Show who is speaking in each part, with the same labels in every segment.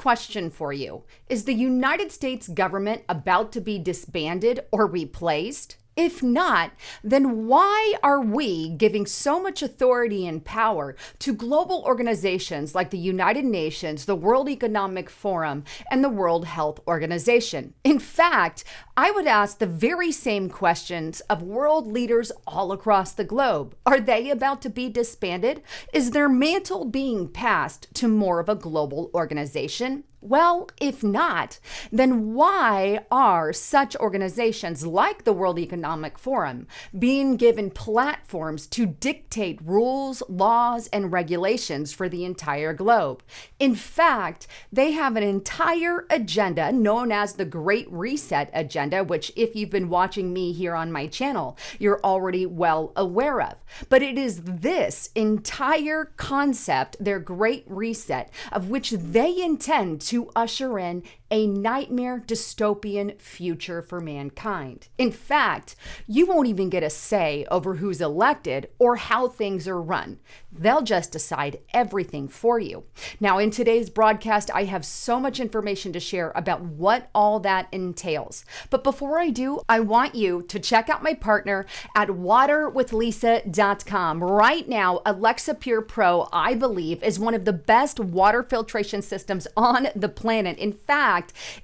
Speaker 1: question for you. Is the United States government about to be disbanded or replaced? If not, then why are we giving so much authority and power to global organizations like the United Nations, the World Economic Forum, and the World Health Organization? In fact, I would ask the very same questions of world leaders all across the globe. Are they about to be disbanded? Is their mantle being passed to more of a global organization? Well, if not, then why are such organizations like the World Economic Forum being given platforms to dictate rules, laws, and regulations for the entire globe? In fact, they have an entire agenda known as the Great Reset Agenda, which if you've been watching me here on my channel, you're already well aware of. But it is this entire concept, their Great Reset, of which they intend to usher in a nightmare dystopian future for mankind. In fact, you won't even get a say over who's elected or how things are run. They'll just decide everything for you. Now, in today's broadcast, I have so much information to share about what all that entails. But before I do, I want you to check out my partner at waterwithlisa.com. Right now, Alexa Pure Pro, I believe, is one of the best water filtration systems on the planet. In fact,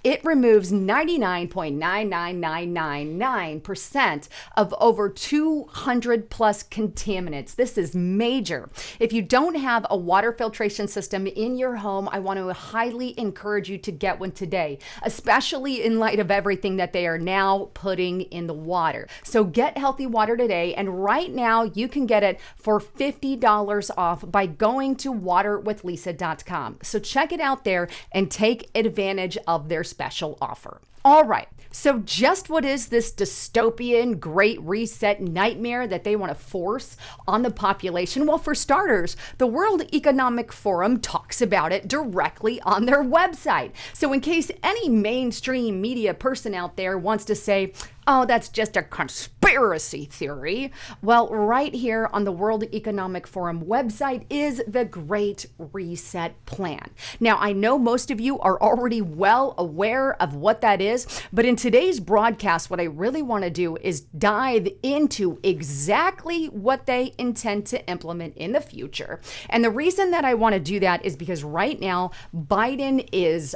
Speaker 1: it removes 99.99999% of over 200 plus contaminants. This is major. If you don't have a water filtration system in your home, I want to highly encourage you to get one today, especially in light of everything that they are now putting in the water. So get healthy water today, and right now you can get it for $50 off by going to waterwithlisa.com. So check it out there and take advantage of their special offer. All right, so just what is this dystopian Great Reset nightmare that they want to force on the population? Well, for starters, the World Economic Forum talks about it directly on their website. So in case any mainstream media person out there wants to say, oh, that's just a conspiracy theory, well, right here on the World Economic Forum website is the Great Reset Plan. Now, I know most of you are already well aware of what that is, but in today's broadcast, what I really want to do is dive into exactly what they intend to implement in the future. And the reason that I want to do that is because right now, Biden is,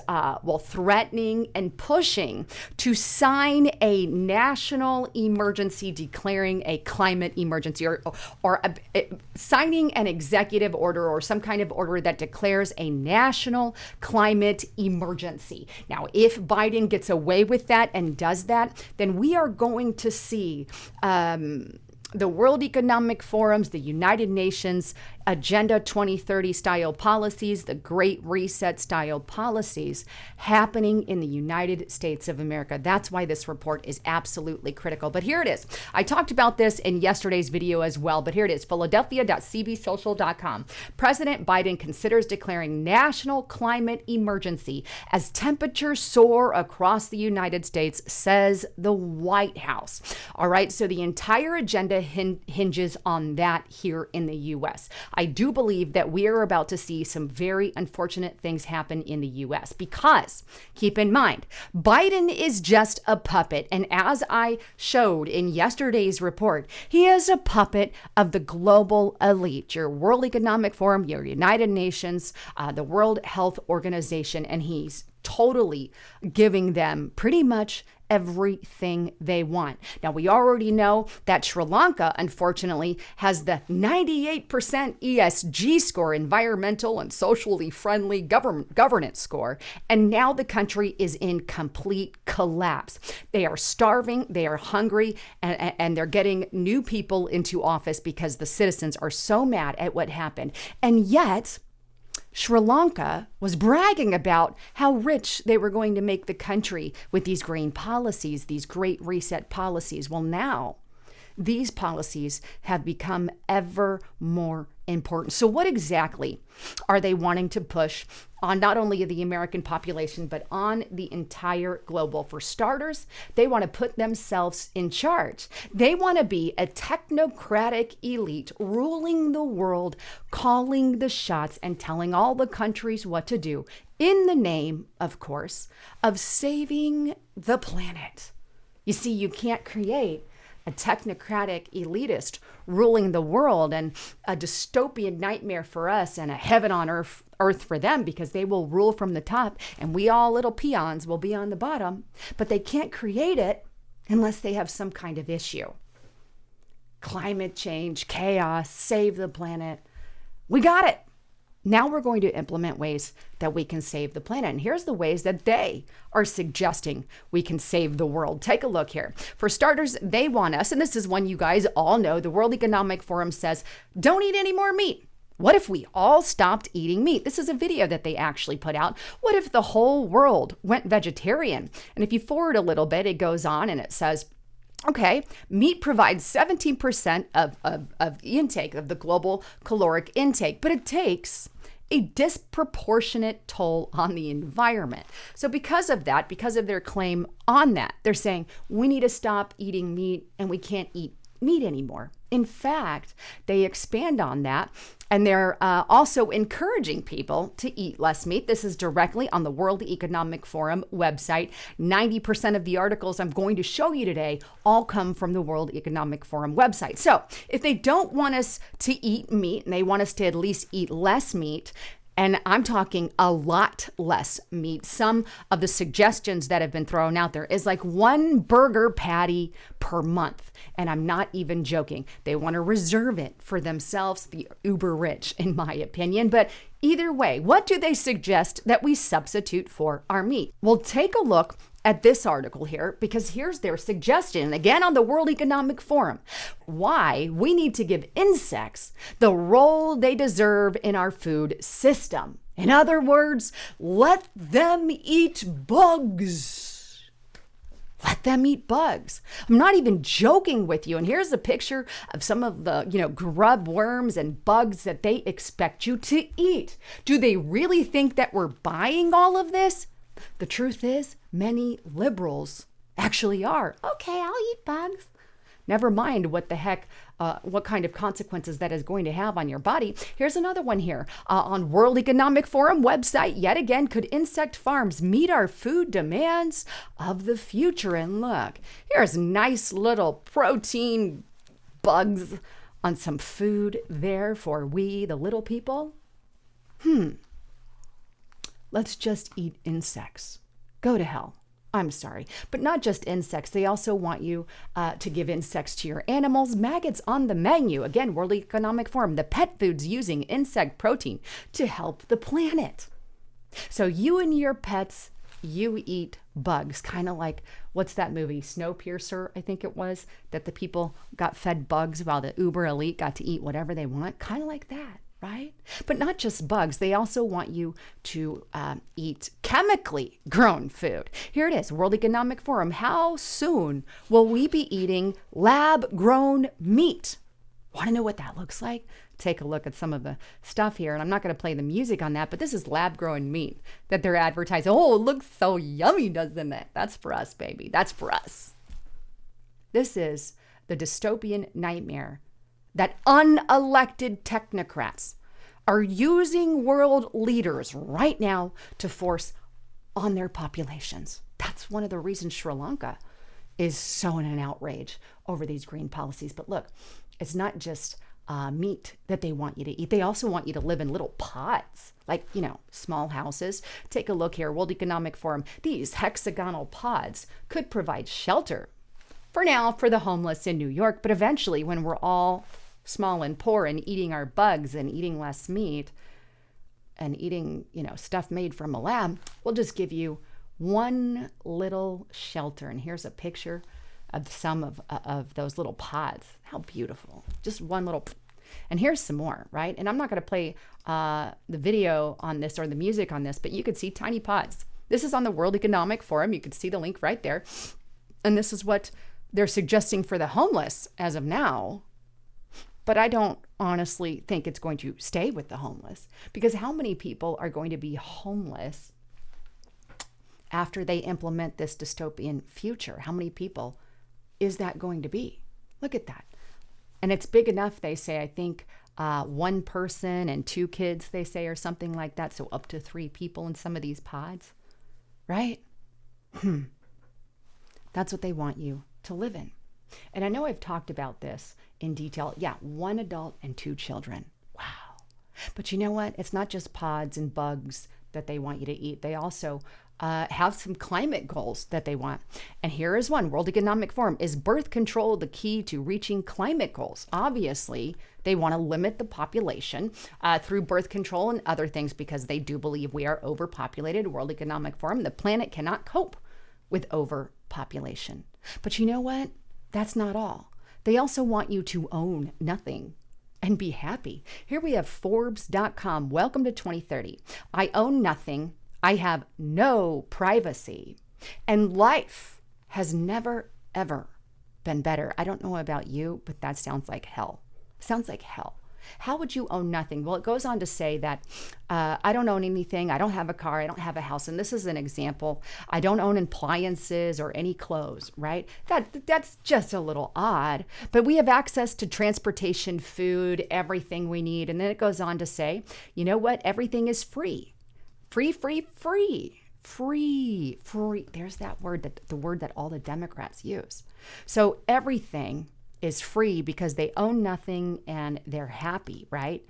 Speaker 1: threatening and pushing to sign a national emergency, declaring a climate emergency, or signing an executive order or some kind of order that declares a national climate emergency. Now, if Biden gets away with that and does that, then we are going to see the World Economic Forum's, the United Nations Agenda 2030 style policies, the Great Reset style policies happening in the United States of America. That's why this report is absolutely critical. But here it is. I talked about this in yesterday's video as well, but here it is, Philadelphia.cbsocial.com. President Biden considers declaring national climate emergency as temperatures soar across the United States, says the White House. All right, so the entire agenda hinges on that here in the U.S. I do believe that we are about to see some very unfortunate things happen in the U.S. because, keep in mind, Biden is just a puppet. And as I showed in yesterday's report, he is a puppet of the global elite, your World Economic Forum, your United Nations, the World Health Organization, and he's totally giving them pretty much everything they want. Now, we already know that Sri Lanka, unfortunately, has the 98% ESG score, environmental and socially friendly governance score, and now the country is in complete collapse. They are starving, they are hungry, and they're getting new people into office because the citizens are so mad at what happened. And yet, Sri Lanka was bragging about how rich they were going to make the country with these green policies, these Great Reset policies. Well, now these policies have become ever more important. So what exactly are they wanting to push on not only the American population, but on the entire global? For starters, they want to put themselves in charge. They want to be a technocratic elite ruling the world, calling the shots and telling all the countries what to do in the name, of course, of saving the planet. You see, you can't create a technocratic elitist ruling the world and a dystopian nightmare for us and a heaven on earth for them, because they will rule from the top and we all little peons will be on the bottom. But they can't create it unless they have some kind of issue. Climate change, chaos, save the planet. We got it. Now we're going to implement ways that we can save the planet. And here's the ways that they are suggesting we can save the world. Take a look here. For starters, they want us, and this is one you guys all know, the World Economic Forum says, don't eat any more meat. What if we all stopped eating meat? This is a video that they actually put out. What if the whole world went vegetarian? And if you forward a little bit, it goes on and it says, okay, meat provides 17% of the intake of the global caloric intake, but it takes a disproportionate toll on the environment. So because of that, because of their claim on that, they're saying we need to stop eating meat and we can't eat meat anymore. In fact, they expand on that, and they're also encouraging people to eat less meat. This is directly on the World Economic Forum website. 90% of the articles I'm going to show you today all come from the World Economic Forum website. So if they don't want us to eat meat and they want us to at least eat less meat, and I'm talking a lot less meat. Some of the suggestions that have been thrown out there is like 1 burger patty per month. And I'm not even joking. They want to reserve it for themselves, the uber rich, in my opinion. But either way, what do they suggest that we substitute for our meat? Well, take a look at this article here, because here's their suggestion, again on the World Economic Forum, why we need to give insects the role they deserve in our food system. In other words, let them eat bugs. Let them eat bugs. I'm not even joking with you. And here's a picture of some of the, grub worms and bugs that they expect you to eat. Do they really think that we're buying all of this? The truth is, many liberals actually are. Okay, I'll eat bugs. Never mind what the heck, what kind of consequences that is going to have on your body. Here's another one here. On World Economic Forum website, yet again, could insect farms meet our food demands of the future? And look, here's nice little protein bugs on some food there for we, the little people. Let's just eat insects. Go to hell. I'm sorry. But not just insects. They also want you to give insects to your animals. Maggots on the menu. Again, World Economic Forum. The pet foods using insect protein to help the planet. So you and your pets, you eat bugs. Kind of like, what's that movie? Snowpiercer, I think it was. That the people got fed bugs while the uber elite got to eat whatever they want. Kind of like that. Right? But not just bugs. They also want you to eat chemically grown food. Here it is, World Economic Forum. How soon will we be eating lab-grown meat? Want to know what that looks like? Take a look at some of the stuff here. And I'm not going to play the music on that, but this is lab-grown meat that they're advertising. Oh, it looks so yummy, doesn't it? That's for us, baby. That's for us. This is the dystopian nightmare that unelected technocrats are using world leaders right now to force on their populations. That's one of the reasons Sri Lanka is so in an outrage over these green policies. But look, it's not just meat that they want you to eat. They also want you to live in little pods, like, small houses. Take a look here, World Economic Forum. These hexagonal pods could provide shelter for now for the homeless in New York, but eventually when we're all small and poor and eating our bugs and eating less meat and eating, stuff made from a lab, we'll just give you one little shelter. And here's a picture of some of those little pods. How beautiful. Just one little, and here's some more, right? And I'm not going to play the video on this or the music on this, but you could see tiny pods. This is on the World Economic Forum. You can see the link right there. And this is what they're suggesting for the homeless as of now. But I don't honestly think it's going to stay with the homeless, because how many people are going to be homeless after they implement this dystopian future? How many people is that going to be? Look at that. And it's big enough, they say, I think one person and 2 kids, they say, or something like that. So up to 3 people in some of these pods, right? That's what they want you to live in. And I know I've talked about this in detail. Yeah, 1 adult and 2 children. Wow. But you know what? It's not just pods and bugs that they want you to eat. They also have some climate goals that they want. And here is one. World Economic Forum. Is birth control the key to reaching climate goals? Obviously, they want to limit the population through birth control and other things, because they do believe we are overpopulated. World Economic Forum, the planet cannot cope with overpopulation. But you know what? That's not all. They also want you to own nothing and be happy. Here we have Forbes.com. Welcome to 2030. I own nothing. I have no privacy. And life has never, ever been better. I don't know about you, but that sounds like hell. Sounds like hell. How would you own nothing? Well, it goes on to say that I don't own anything. I don't have a car. I don't have a house. And this is an example. I don't own appliances or any clothes, right? That's just a little odd. But we have access to transportation, food, everything we need. And then it goes on to say, you know what? Everything is free. Free, free, free. Free, free. There's that word, the word that all the Democrats use. So everything is free because they own nothing and they're happy, right?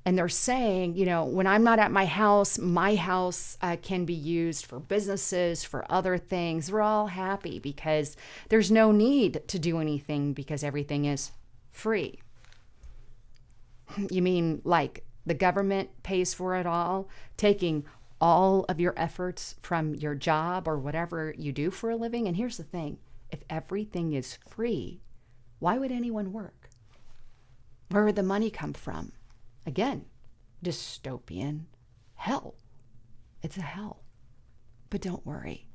Speaker 1: And they're saying, you know, when I'm not at my house can be used for businesses, for other things. We're all happy because there's no need to do anything because everything is free. You mean like the government pays for it all, taking all of your efforts from your job or whatever you do for a living? And here's the thing, if everything is free, why would anyone work? Where would the money come from? Again, dystopian hell. It's a hell. But don't worry.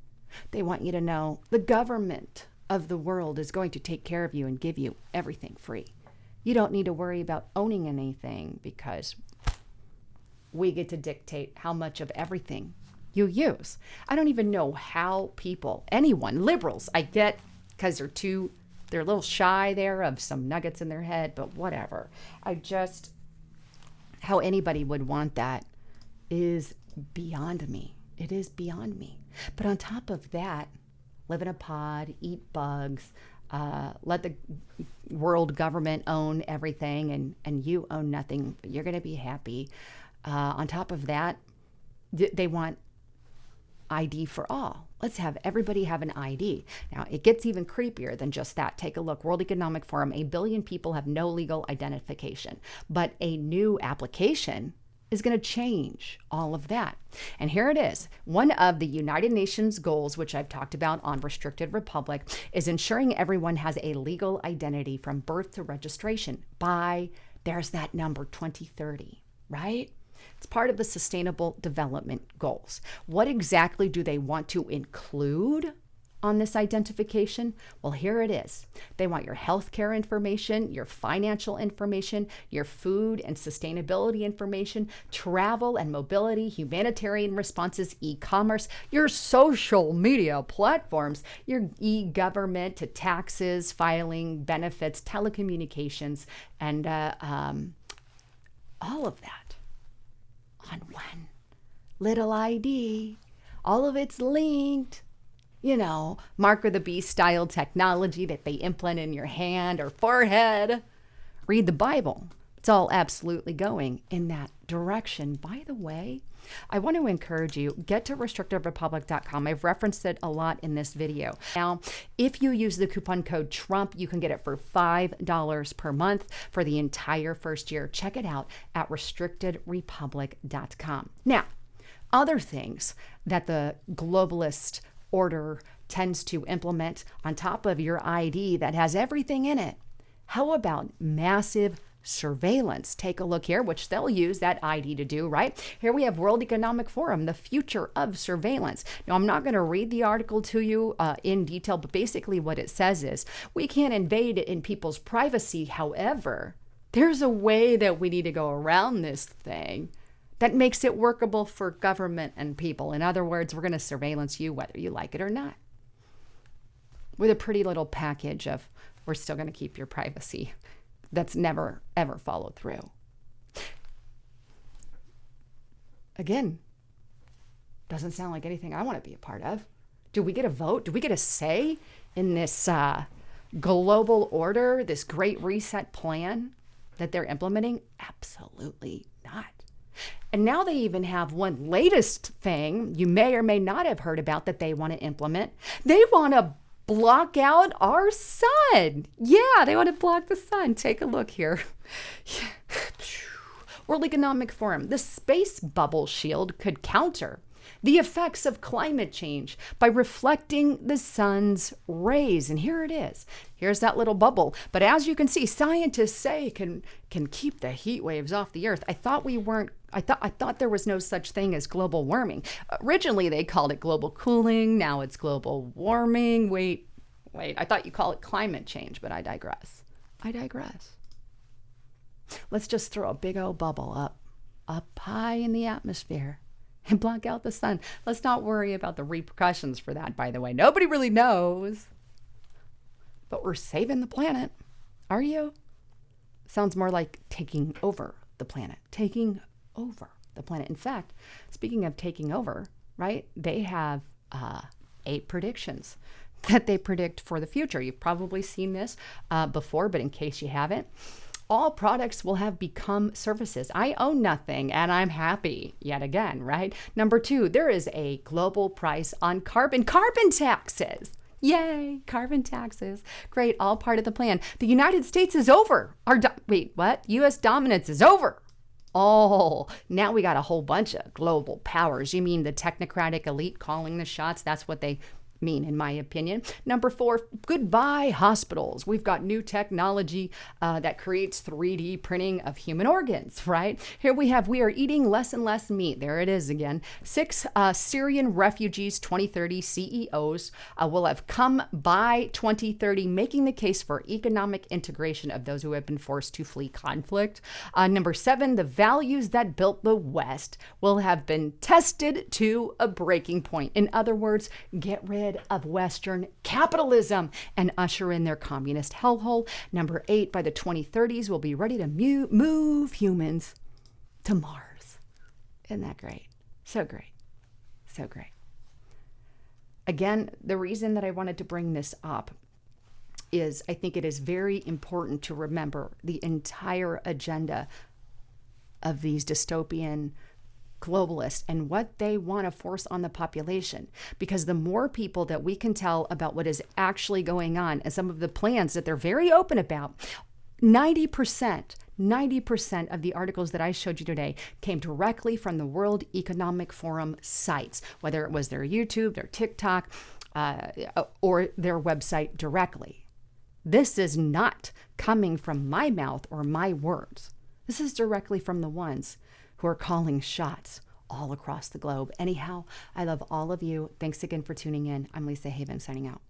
Speaker 1: They want you to know the government of the world is going to take care of you and give you everything free. You don't need to worry about owning anything because we get to dictate how much of everything you use. I don't even know how people, anyone, liberals, I get because they're a little shy there of some nuggets in their head, but whatever. How anybody would want that is beyond me. It is beyond me. But on top of that, live in a pod, eat bugs, let the world government own everything and you own nothing. You're going to be happy. On top of that, they want ID for all. Let's have everybody have an ID. Now, it gets even creepier than just that. Take a look. World Economic Forum, 1 billion people have no legal identification. But a new application is going to change all of that. And here it is. One of the United Nations goals, which I've talked about on Restricted Republic, is ensuring everyone has a legal identity from birth to registration by, there's that number, 2030, right? It's part of the Sustainable Development Goals. What exactly do they want to include on this identification? Well, here it is. They want your healthcare information, your financial information, your food and sustainability information, travel and mobility, humanitarian responses, e-commerce, your social media platforms, your e-government to taxes, filing, benefits, telecommunications, and all of that on one little ID. All of it's linked. You know, Mark of the Beast style technology that they implant in your hand or forehead. Read the Bible. It's all absolutely going in that direction. By the way, I want to encourage you, get to restrictedrepublic.com. I've referenced it a lot in this video. Now, if you use the coupon code Trump, you can get it for $5 per month for the entire first year. Check it out at restrictedrepublic.com. Now, other things that the globalist order tends to implement on top of your ID that has everything in it. How about massive surveillance? Take a look here, which they'll use that ID to do, right? Here we have World Economic Forum, the future of surveillance. Now, I'm not going to read the article to you in detail, but basically what it says is we can't invade in people's privacy. However, There's a way that we need to go around this thing that makes it workable for government and people. In other words, we're going to surveillance you whether you like it or not. With a pretty little package of, we're still going to keep your privacy. That's never, ever followed through. Again, doesn't sound like anything I want to be a part of. Do we get a vote? Do we get a say in this global order, this great reset plan that they're implementing? Absolutely not. And now they even have one latest thing you may or may not have heard about that they want to implement. They want to block out our sun. Yeah, they want to block the sun. Take a look here. World Economic Forum. The space bubble shield could counter the effects of climate change by reflecting the sun's rays. And here it is. Here's that little bubble. But as you can see, scientists say can keep the heat waves off the earth. I thought there was no such thing as global warming. Originally, they called it global cooling. Now it's global warming. Wait. I thought you call it climate change, but I digress. Let's just throw a big old bubble up high in the atmosphere and block out the sun. Let's not worry about the repercussions for that, by the way. Nobody really knows. But we're saving the planet. Are you? Sounds more like taking over the planet. Taking over the planet. In fact, speaking of taking over, right? They have 8 predictions that they predict for the future. You've probably seen this before, but in case you haven't, all products will have become services. I own nothing and I'm happy yet again, right? Number 2, there is a global price on carbon taxes. Yay, carbon taxes. Great, all part of the plan. The United States is over. U.S. dominance is over. Oh, now we got a whole bunch of global powers. You mean the technocratic elite calling the shots? That's what they mean, in my opinion. Number 4, goodbye hospitals. We've got new technology that creates 3D printing of human organs, right? Here we are eating less and less meat. There it is again. 6 Syrian refugees 2030 CEOs will have come by 2030, making the case for economic integration of those who have been forced to flee conflict. Number 7, the values that built the West will have been tested to a breaking point. In other words, get rid of Western capitalism and usher in their communist hellhole. Number 8, by the 2030s, we'll be ready to move humans to Mars. Isn't that great? So great. So great. Again, the reason that I wanted to bring this up is I think it is very important to remember the entire agenda of these dystopian globalists and what they want to force on the population. Because the more people that we can tell about what is actually going on and some of the plans that they're very open about, 90% of the articles that I showed you today came directly from the World Economic Forum sites, whether it was their YouTube, their TikTok, or their website directly. This is not coming from my mouth or my words. This is directly from the ones who are calling shots all across the globe. Anyhow, I love all of you. Thanks again for tuning in. I'm Lisa Haven signing out.